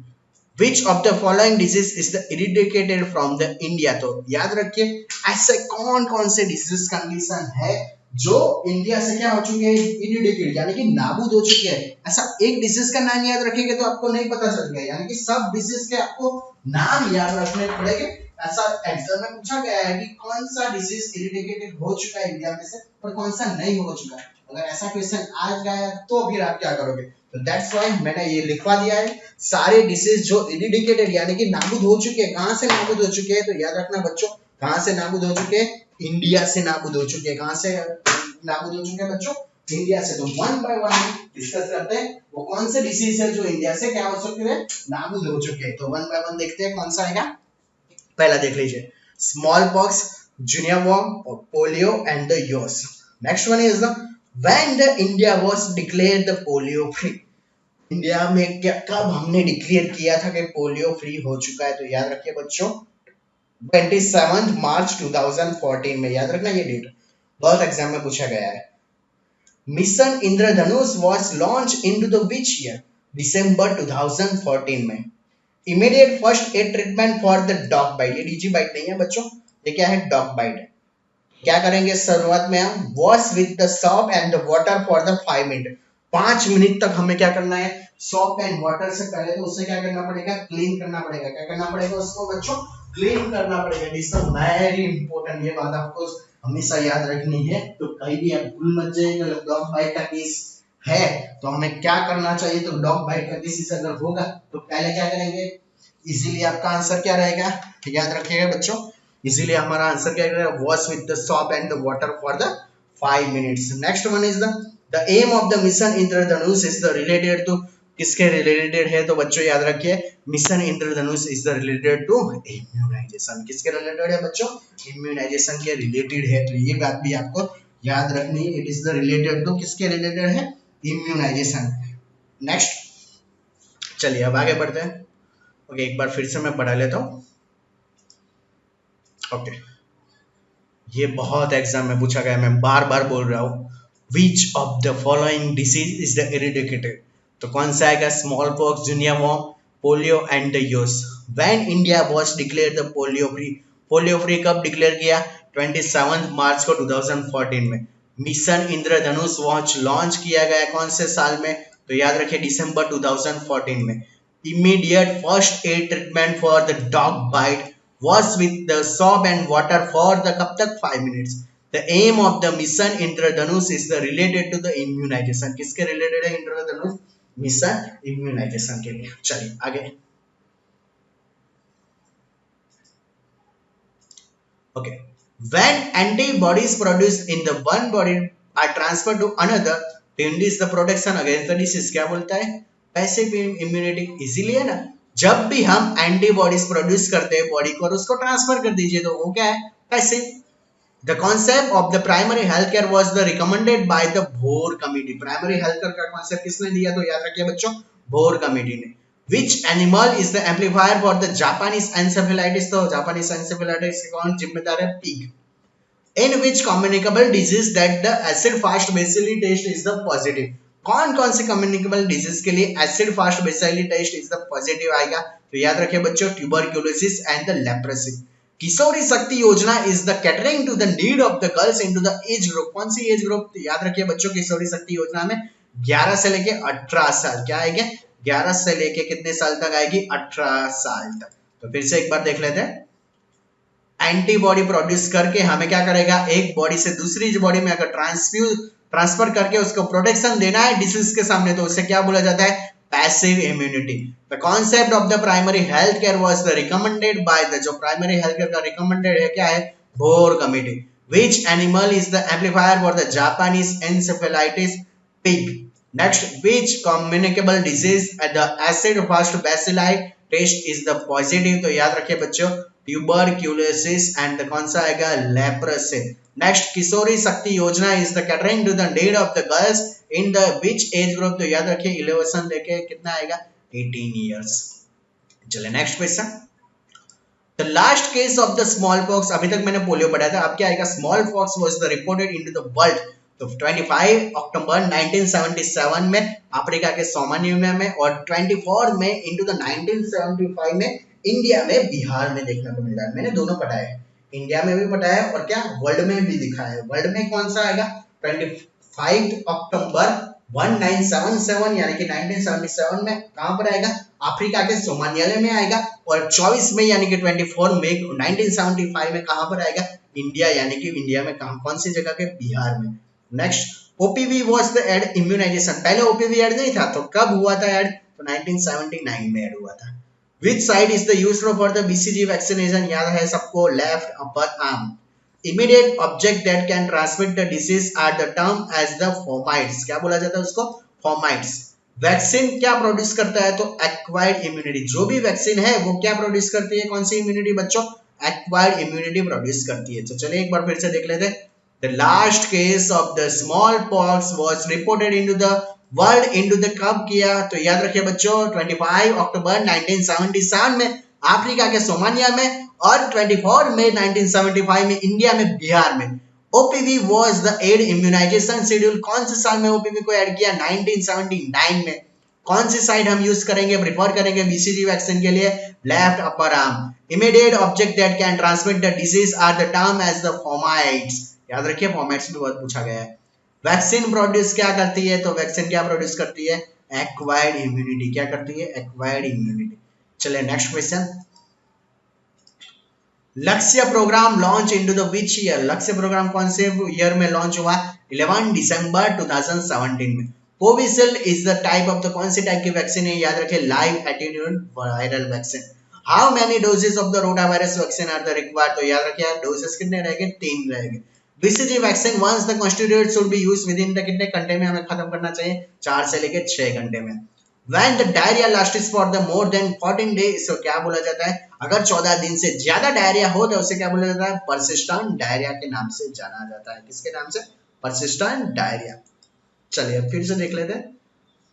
Which of the following disease is the eradicated from the India. तो याद रखिए ऐसे कौन कौन से डिजीज कंडीशन है जो इंडिया से क्या हो चुके हैं, इरिडिकेट यानी कि नाबूद हो चुके हैं. ऐसा एक डिजीज का नाम याद रखेंगे तो आपको नहीं पता चल गया, यानी कि सब डिजीज के आपको नाम याद रखने पड़ेंगे. ऐसा एग्जाम में पूछा गया है कि कौन सा डिजीज इरिडिकेटेड हो चुका है इंडिया में से और कौन सा नहीं हो चुका है. अगर ऐसा क्वेश्चन आ गया तो फिर आप क्या करोगे, तो दैट्स व्हाई मैंने ये लिखवा दिया है सारे डिसीज जो इरिडिकेटेड यानी कि नाबूद हो चुके हैं. कहां से नाबूद हो चुके हैं, तो याद रखना बच्चों, कहां से नाबूद हो चुके हैं, इंडिया से नाबूद हो चुके हैं. कहां से नाबूद हो चुके हैं बच्चों, इंडिया से. तो वन बाय वन डिस्कस करते हैं वो कौन से डिसीज है जो इंडिया से क्या हो चुके हैं, नाबूद हो चुके हैं. तो वन बाय वन देखते हैं कौन सा आएगा. पहला देख लीजिए, स्मॉल पॉक्स, जूनियर worm, polio and the yaws. Next one is the when the India was declared the polio free. India में क्या कब हमने डिक्लेयर किया था कि पोलियो फ्री हो चुका है, तो याद रखिए बच्चों 27 मार्च 2014 में. याद रखना ये डेट, बहुत एग्जाम में पूछा गया है. Mission Indradhanush was launched into the which year, दिसंबर 2014 में. Immediate first aid treatment for the dog bite. ये डीजी बाइट नहीं है बच्चों, ये क्या है, डॉग बाइट है. क्या करेंगे शुरुआत में हम, wash with the soap and the water for the 5 minute. 5 minute तक हमें क्या करना है, सोप एंड वाटर से पहले तो उससे क्या करना पड़ेगा, क्लीन करना पड़ेगा. क्या करना पड़ेगा उसको बच्चों, क्लीन करना पड़ेगा. दिस इज वेरी इंपॉर्टेंट, ये बात आपको हमेशा याद रखनी है. तो कहीं भी आप भूल मत जाइएगा. डॉग बाइट का केस है तो हमें क्या करना चाहिए, तो डॉग बाइट का केस अगर होगा तो पहले क्या करेंगे, इजीली आपका आंसर क्या रहेगा, याद रखिएगा बच्चों, इसीलिए हमारा आंसर क्या रहेगा, wash with the soap and the water for the 5 minutes. Next one is the aim of the mission Indradhanush is the related to, किसके रिलेटेड है, तो बच्चों याद रखिए mission Indradhanush is the related to immunisation. किसके रिलेटेड है बच्चों, इम्यूनाइजेशन के रिलेटेड है. तो ये बात भी आपको याद रखनी है, it is the related to, किसके रिलेटेड है, इम्यूनाइजेशन. नेक्स्ट चलिए अब आगे बढ़ते हैं. ओके एक बार फिर से मैं पढ़ा लेता हूँ. ओके ये बहुत एग्जाम में पूछा गया, मैं बार बार बोल रहा हूँ। Which of the following disease is the eradicated, तो कौन सा आएगा? स्मॉल पॉक्स, जूनियर worm, polio and the yaws. When India was declare the polio free, polio free कब डिक्लेयर किया? 27 मार्च को 2014 में। मिशन इंद्रधनुष वॉच लॉन्च किया गया कौन से साल में? तो याद रखिए दिसंबर 2014 में। Immediate first aid treatment for the dog bite was with the soap and water for the कब तक? 5 minutes. The aim of the mission Indradhanush is the related to the immunization. किसके रिलेटेड है इंद्रधनुष? मिशन इम्यूनाइजेशन के लिए। चलिए आगे। Okay. When antibodies produced in the one body are transferred to another to induce the protection against the disease, क्या बोलता है? Passive immunity. इसीलिए ना जब भी हम एंटीबॉडीज प्रोड्यूस करते हैं बॉडी को और उसको ट्रांसफर कर दीजिए तो वो क्या है? Passive. The concept of the primary health care was the recommended by the Bhore committee. Primary health care का कॉन्सेप्ट किसने दिया? तो याद रखिए बच्चों, भोर कमिटी ने। Which animal is the amplifier for the Japanese encephalitis, तो जापानीज एन्सेफेलाइटिस के कौन जिम्मेदार है? Pig. In which communicable disease that the acid fast bacilli test is the positive, कौन कौन से कम्युनिकेबल डिजीज के लिए acid fast bacilli test is the positive आएगा? तो याद रखिए बच्चों, tuberculosis and the leprosy. Kishori Shakti Yojana is the catering to the need of the girls into the age group, कौन सी एज ग्रुप? तो याद रखिए बच्चों, किशोरी शक्ति योजना में 11 से लेके 18 साल, क्या आएगा? 11 से लेके कितने साल तक आएगी? 18 साल तक। तो फिर से एक बार देख लेते हैं। एंटीबॉडी प्रोड्यूस करके हमें क्या करेगा? एक बॉडी से दूसरी बॉडी में अगर ट्रांसफर करके उसको प्रोटेक्शन देना है डिसीज के सामने, तो उसे क्या बोला जाता है? Passive immunity. The concept of the primary health care was the recommended by the, जो प्राइमरी हेल्थ केयर का रिकमेंडेड है क्या है? Bhore committee. Which animal is the amplifier for the Japanese encephalitis? Pig. Next, which communicable disease the acid fast bacilli test is the positive? तो याद रखिए बच्चों, tuberculosis and कौन सा आएगा? Leprosy. Next, Kishori Shakti Yojana is the catering to the need of the girls in the which age group? तो याद रखिए 11 से लेके कितना आएगा? 18 इयर्स। चलिए next question. The last case of the small pox, अभी तक मैंने पोलियो पढ़ाया था, अब क्या आएगा? Small pox was the reported into the world, तो 25 अक्टूबर 1977 में अफ्रीका के सोमालिया में, और 24 में इनटू द 1975 में इंडिया में, बिहार में देखने को मिल रहा है। मैंने दोनों पढ़ाया है, इंडिया में भी पढ़ाया है और क्या वर्ल्ड में भी दिखाया है। वर्ल्ड में कौन सा आएगा? 25 अक्टूबर 1977 यानी कि 1977 में कहां पर आएगा? अफ्रीका के सोमालिया में आएगा। और 24 में यानी कि 24 में 1975 में कहां पर आएगा? इंडिया, यानी कि इंडिया में कहां, कौन सी जगह के? बिहार में। Next, OPV was the add immunisation, पहले ओपीवी एड नहीं था, तो कब हुआ था एड? तो 1979 में एड हुआ था। Which side is the used for the BCG vaccination? याद है सबको, left upper arm. Immediate object that can transmit the disease are the term as the fomites, क्या बोला जाता है उसको? fomites। वैक्सीन क्या प्रोड्यूस करता है? तो एक्वायर्ड इम्यूनिटी। जो भी वैक्सीन है वो क्या प्रोड्यूस करती है? कौन सी इम्यूनिटी बच्चों? एक्वायर्ड इम्यूनिटी प्रोड्यूस करती है। तो चलिए एक बार फिर से देख लेते हैं। The last case of the smallpox was reported into the world into the कब किया? तो याद रखिए बच्चों, 25 अक्टूबर 1977 में अफ्रीका के सोमालिया में, और 24 मई 1975 में इंडिया में, बिहार में। OPV was the add immunisation schedule, कौन से साल में ओपीवी को ऐड किया? 1979 में। कौन सी साइड हम यूज करेंगे, प्रिफर करेंगे बीसीजी वैक्सीन के लिए? Left upper arm. Immediate object that can transmit the disease are the term as the fomites. याद रखिए, फोमाइट्स भी बहुत पूछा गया है। वैक्सीन प्रोड्यूस क्या करती है? तो वैक्सीन क्या प्रोड्यूस करती है? Acquired immunity. क्या करती है? Acquired immunity. चलिए next question. Lakshya programme launch into the which year? Lakshya programme कौन से ईयर में लॉन्च हुआ? 11 दिसंबर 2017 में। Covishield is the type of the, कौन सी टाइप की वैक्सीन है? याद रखिए, live attenuated viral vaccine. How many doses of the rota virus vaccine are the required? तो याद रखिए डोजेस कितने रहेंगे? 3 रहेंगे। BCG vaccine once the constituted should be used with in the, कितने घंटे में हमें खत्म करना चाहिए? 4 से लेके 6 घंटे में। When the diarrhea lasts for the more than 14 days, इसको क्या बोला जाता है? अगर 14 दिन से ज्यादा डायरिया हो तो उसे क्या बोला जाता है? persistent डायरिया के नाम से जाना जाता है। किसके नाम से? persistent diarrhoea. चलिए फिर से देख लेते हैं।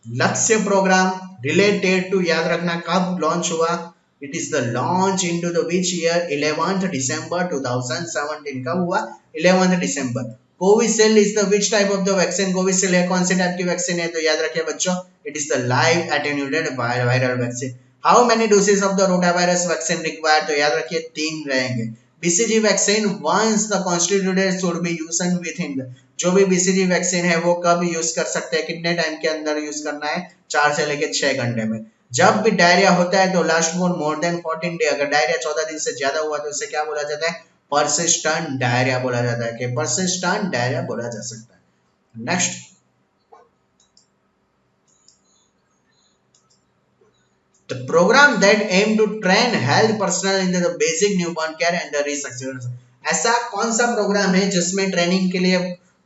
लक्ष्य प्रोग्राम रिलेटेड टू, याद रखना कब लॉन्च हुआ? It is the launch into the which year 11th December 2017 कब हुआ 11th December। Covishield is the which type of the vaccine, Covishield है कौन से टाइप की वैक्सीन है, तो याद रखिए बच्चों it is the live attenuated viral vaccine. How many doses of the rotavirus vaccine required, तो याद रखिए 3 रहेंगे। BCG vaccine once the constituted should be used within the, जो भी BCG वैक्सीन है वो कब यूज कर सकते हैं, कितने टाइम के अंदर यूज करना है, 4 से लेकर 6 घंटे में। जब भी डायरिया होता है तो लास्ट मोर देन 14 डे, अगर डायरिया 14 दिन से ज्यादा हुआ तो उसे क्या बोला जाता है, परसिस्टेंट डायरिया बोला जाता है, कि परसिस्टेंट डायरिया बोला जा सकता है। Next, the program that aim to train health personnel in the basic newborn care and the resuscitation, ऐसा कौन सा प्रोग्राम है जिसमें ट्रेनिंग के लिए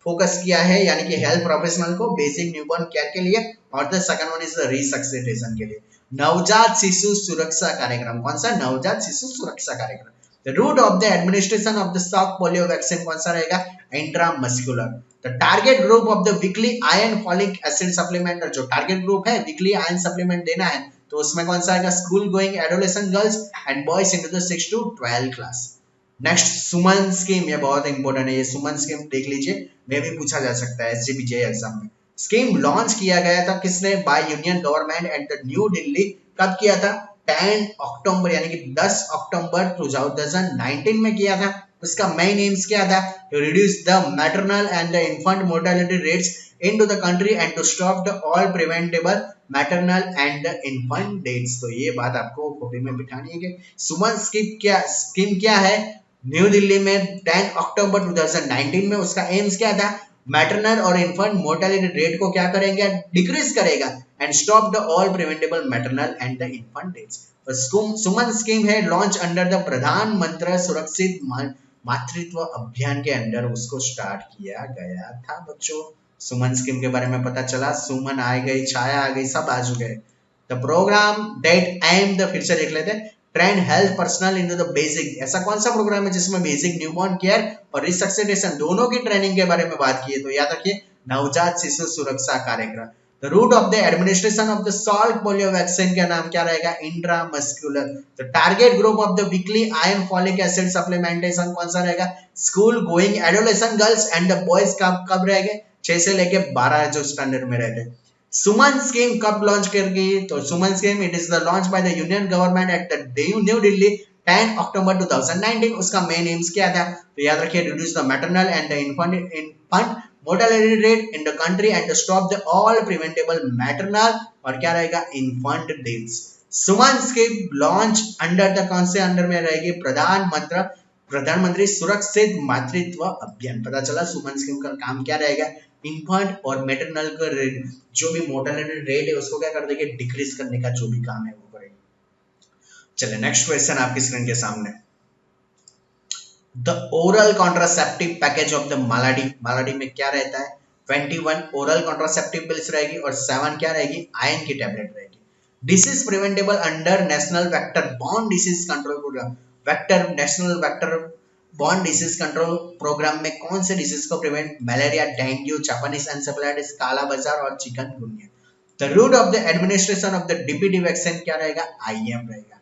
फोकस किया है, यानी कि हेल्थ प्रोफेशनल को बेसिक न्यूबॉर्न केयर के लिए, और the second one is the resuscitation के लिए। नवजात शिशु सुरक्षा कार्यक्रम, कौन सा, नवजात Shishu Suraksha Karyakram. The route of the administration of the Salk polio vaccine कौन सा रहेगा, intramuscular. The target group of the weekly iron folic acid supplement, जो टारगेट ग्रुप है वीकली आयरन सप्लीमेंट देना है तो उसमें कौन सा आएगा, school going adolescent girls and boys into the 6 to 12 class. Next, Suman scheme, ये बहुत इंपॉर्टेंट है, ये सुमन स्कीम देख लीजिए, में भी पूछा जा सकता है SGPJ एग्जाम में। स्कीम लॉन्च किया गया था किसने, by union government at the new Delhi, कब किया था, 10 अक्टूबर यानी कि 10 अक्टूबर 2019 में किया था। उसका मेन एम्स क्या था, to reduce the maternal and the infant mortality rates into the country and to stop the all preventable maternal and the infant deaths। तो ये बात आपको कॉपी में बिठानी है कि सुमन स्कीम क्या है, न्यू दिल्ली में 10 अक्टूबर 2019 में, उसका एम्स क्या था, मैटरनल और इन्फेंट मोर्टेलिटी रेट को क्या करेंगे, डिक्रीज करेगा, and stop the all preventable maternal and the infant deaths. Suman scheme है लॉन्च अंडर द प्रधानमंत्री सुरक्षित मातृत्व अभियान के अंडर उसको स्टार्ट किया गया था। बच्चों सुमन स्कीम के बारे में पता चला, सुमन आ गई, छाया आ गई, सब आ चुके हैं। The programme that aim the, फिर से देख लेते हैं, train health personnel into the basic, ऐसा कौन सा प्रोग्राम है जिसमें बेसिक न्यूबॉर्न केयर और रिसक्सिटेशन दोनों की ट्रेनिंग के बारे में बात की है, तो याद रखिए नवजात Shishu Suraksha Karyakram. The route of the administration of the सॉल्ट पोलियो वैक्सीन का नाम क्या रहेगा, intramuscular. The target group of the weekly iron folic acid supplementation कौन सा रहेगा, school going adolescent girls and the boys कब रहेंगे, 6 से लेके 12 जो स्टैंडर्ड में रहते हैं। सुमन स्कीम कब लॉन्च कर गई, तो Suman scheme it is the launch by the union government at the new Delhi 10 अक्टूबर 2019। उसका मेन एम्स क्या था, तो याद रखिए reduce the maternal and the infant mortality rate in the country and stop the all preventable maternal और क्या रहेगा, infant deaths. Suman scheme launch under the कौन से अंडर में रहेगी, प्रधानमंत्री सुरक्षित मातृत्व अभियान। पता चला सुमन स्कीम का काम क्या रहेगा, इन्फेंट और मैटरनल का रेट, जो भी मोर्टेलिटी रेट है उसको क्या कर देंगे, डिक्रीज करने का जो भी काम है वो करेंगे। चलिए नेक्स्ट क्वेश्चन आपकी स्क्रीन के सामने, the oral contraceptive package of the Mala D में क्या रहता है, 21 ओरल कॉन्ट्रासेप्टिव पिल्स रहेगी और 7 क्या रहेगी, आयरन की टैबलेट रहेगी। Disease preventable under national vector borne disease control programme, national vector borne disease control programme में कौन से डिसीज को prevent, malaria, dengue, Japanese encephalitis, काला बाजार और chikungunya. The route of the administration of the DPT vaccine क्या रहेगा, IM रहेगा।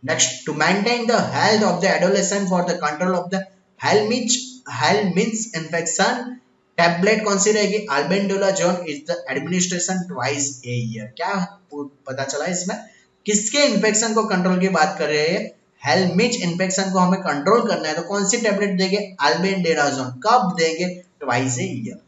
Next, to maintain the health of the adolescent for the control of the helminth infection, tablet कौन सी रहेगी, albendazole is the administration twice a year. क्या पता चला इसमें, किसके इन्फेक्शन को कंट्रोल की बात कर रहे हैं, हेलमिंथ इन्फेक्शन को हमें कंट्रोल करना है तो कौन सी टैबलेट देंगे, अल्बेंडाजोल। कब देंगे, twice a year.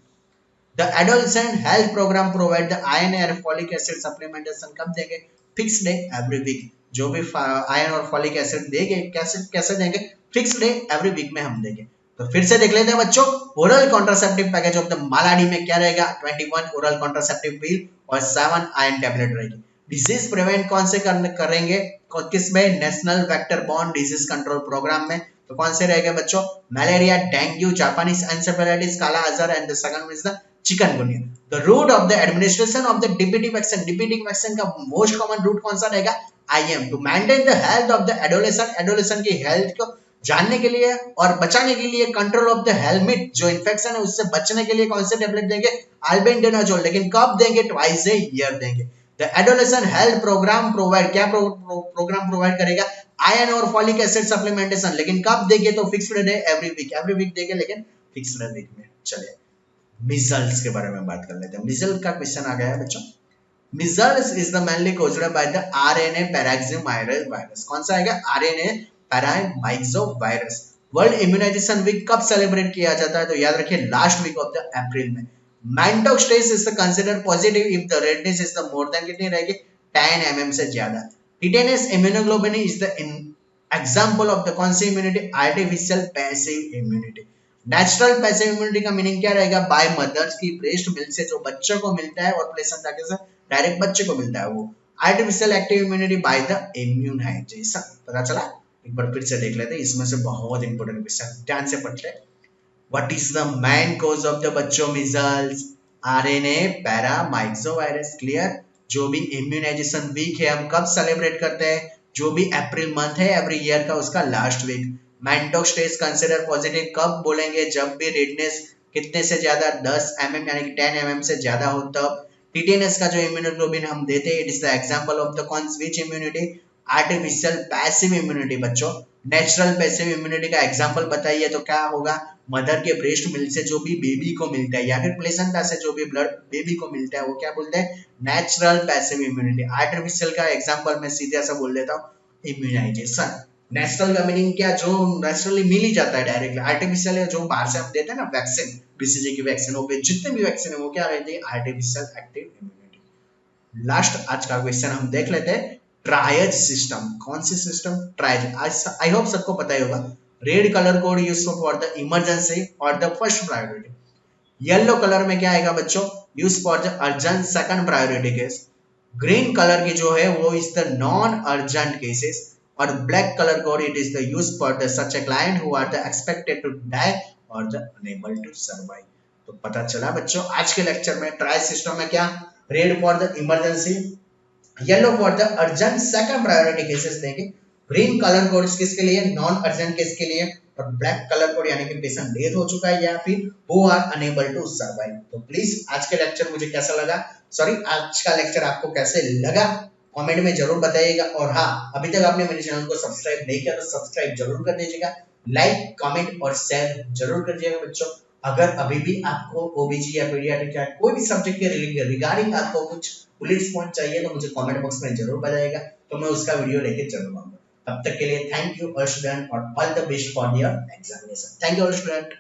The adolescent health programme provide the iron और फॉलिक एसिड सप्लीमेंटेशन, कब देंगे, फिक्स डे एवरी वीक। जो भी आयरन और फॉलिक एसिड देंगे कैसे देंगे, फिक्स डे एवरी वीक में हम देंगे। तो फिर से देख लेते हैं बच्चों, oral contraceptive package of the Mala D में क्या रहेगा, 21 ओरल कॉन्ट्रासेप्टिव पिल और 7 आयरन टैबलेट रहेगी। डिजीज प्रिवेंट कौन से करेंगे, किसमें, national vector borne disease control programme में, तो कौन से रहेगा बच्चों, malaria, dengue, Japanese encephalitis, kala azar and the second is the chikungunya. The route of the administration of the DPT vaccine का मोस्ट कॉमन रूट कौन सा रहेगा, IM। To maintain the health of the adolescent की हेल्थ को जानने के लिए और बचाने के लिए, कंट्रोल ऑफ द हेलमिंथ जो इन्फेक्शन है उससे बचने के लिए कौन से टैबलेट देंगे, अल्बेंडाजोल। लेकिन कब देंगे, ट्वाइस ए ईयर देंगे। The adolescent health programme provide, क्या प्रोग्राम प्रोवाइड करेगा? आयरन और फॉलिक एसिड सप्लीमेंटेशन, लेकिन कब देंगे? तो फिक्स्ड डे एवरी वीक देंगे, लेकिन फिक्स्ड वीक में। चलिए मिजल्स के बारे में बात कर लेते हैं। मिजल्स का क्वेश्चन आ गया है बच्चों। Measles is the mainly caused by the RNA paramyxo virus. कौन सा आएगा? RNA paramyxo virus. World immunisation week कब सेलिब्रेट किया जाता है? तो याद रखिए last week of the April में। Mantoux test is considered positive if the redness is the more than कितनी रहेगी? 10 mm से ज्यादा। Tetanus immunoglobulin is the example of the कौन सी immunity? Artificial passive immunity. Natural passive immunity का meaning क्या रहेगा? बाय मदर्स की ब्रेस्ट मिल्क से जो बच्चों को मिलता है और प्लेसेंटा के साथ डायरेक्ट बच्चे को मिलता है वो। Artificial active immunity by the immunisation. पता चला? एक बार फिर से देख लेते हैं, इसमें से बहुत इंपॉर्टेंट क्वेश्चन ध्यान से पढ़ ले। What is the main cause of the बच्चों मिजल्स? RNA paramyxovirus. क्लियर? जो भी इम्यूनाइजेशन वीक है हम कब सेलिब्रेट करते हैं? जो भी अप्रैल मंथ है एवरी ईयर का उसका last week. Mantoux test consider positive कब बोलेंगे? जब भी रेडनेस कितने से ज्यादा? 10 mm यानी कि 10 mm से ज्यादा हो तब। टिटेनस का जो इम्यूनोग्लोबिन हम देते हैं, it is the example of the कौन विच इम्यूनिटी? आर्टिफिशियल पैसिव इम्यूनिटी बच्चों। नेचुरल पैसिव इम्यूनिटी का एग्जांपल बताइए तो क्या होगा? मदर के ब्रेस्ट मिल्क से जो भी बेबी को मिलता है या फिर प्लेसेंटा से जो भी ब्लड बेबी को मिलता है वो क्या बोलते हैं? Natural passive immunity. आर्टिफिशियल का एग्जांपल मैं सीधा सा बोल देता हूँ, इम्यूनाइजेशन। नेचुरल का मीनिंग क्या? जो नेचुरली मिल ही जाता है डायरेक्टली। आर्टिफिशियल है जो बाहर से हम देते हैं ना, वैक्सीन, बीसीजी की वैक्सीन हो गई, जितने भी वैक्सीन है वो क्या रहती है? Artificial active immunity. लास्ट आज का क्वेश्चन हम देख लेते हैं, ट्रायज सिस्टम। कौन सी सिस्टम? ट्रायज। आई होप सबको पता ही होगा। Red colour code use for the emergency और the first priority. Yellow colour में क्या आएगा बच्चों? Use for the urgent second priority case. Green colour की जो है वो is the non urgent cases. और black colour code it is the use for the such a client who are the expected to die और the enable to survive. तो पता चला बच्चों आज के लेक्चर में ट्राई सिस्टम में क्या? Red for the emergency, yellow for the urgent second priority cases देंगे, ग्रीन कलर कोड किसके लिए? नॉन अर्जेंट केस के लिए, और ब्लैक कलर कोड यानी कि पेशेंट डेथ हो चुका है या फिर who are unable to survive. तो प्लीज आज के लेक्चर मुझे कैसा लगा, आज का लेक्चर आपको कैसे लगा कमेंट में जरूर बताइएगा। और हाँ, अभी तक आपने मेरे चैनल को सब्सक्राइब नहीं किया तो सब्सक्राइब जरूर कर दीजिएगा, लाइक कमेंट और शेयर जरूर कर दीजिएगा बच्चों। अगर अभी भी आपको ओबीजी या पीडियाट्रिक या कोई भी सब्जेक्ट के रिगार्डिंग आपको कुछ बुलेट्स पॉइंट चाहिए तो मुझे कमेंट बॉक्स में जरूर बताइएगा, तो मैं उसका वीडियो लेके जरूर आऊंगा। तब तक के लिए थैंक यू ऑल स्टूडेंट और all the best for your examination. Thank you all student.